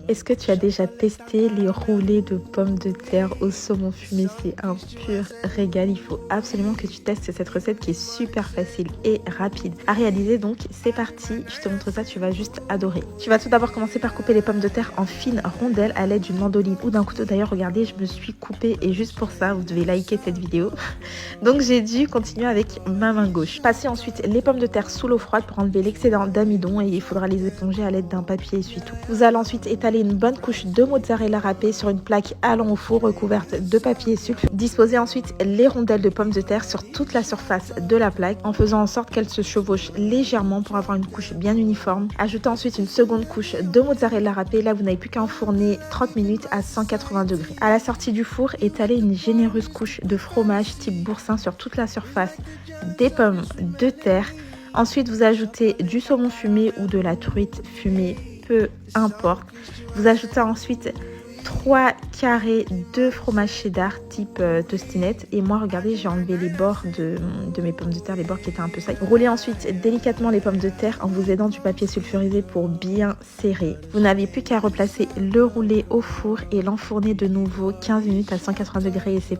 Est-ce que tu as déjà testé les roulés de pommes de terre au saumon fumé? C'est un pur régal. Il faut absolument que tu testes cette recette qui est super facile et rapide à réaliser. Donc c'est parti, je te montre ça, tu vas juste adorer. Tu vas tout d'abord commencer par couper les pommes de terre en fines rondelles à l'aide d'une mandoline ou d'un couteau. D'ailleurs, regardez, je me suis coupée et juste pour ça, vous devez liker cette vidéo. Donc j'ai dû continuer avec ma main gauche. Passer ensuite les pommes de terre sous l'eau froide pour enlever l'excédent d'amidon et il faudra les éponger à l'aide d'un papier essuie-tout. Vous allez ensuite étaler une bonne couche de mozzarella râpée sur une plaque allant au four recouverte de papier sucre. Disposez ensuite les rondelles de pommes de terre sur toute la surface de la plaque en faisant en sorte qu'elles se chevauchent légèrement pour avoir une couche bien uniforme. Ajoutez ensuite une seconde couche de mozzarella râpée. Là, vous n'avez plus qu'à enfourner 30 minutes à 180 degrés. À la sortie du four, étalez une généreuse couche de fromage type boursin sur toute la surface des pommes de terre. Ensuite, vous ajoutez du saumon fumé ou de la truite fumée, peu importe. Vous ajoutez ensuite 3 carrés de fromage cheddar type tostinette. Et moi, regardez, j'ai enlevé les bords de mes pommes de terre, les bords qui étaient un peu sales. Roulez ensuite délicatement les pommes de terre en vous aidant du papier sulfurisé pour bien serrer. Vous n'avez plus qu'à replacer le roulé au four et l'enfourner de nouveau 15 minutes à 180 degrés et c'est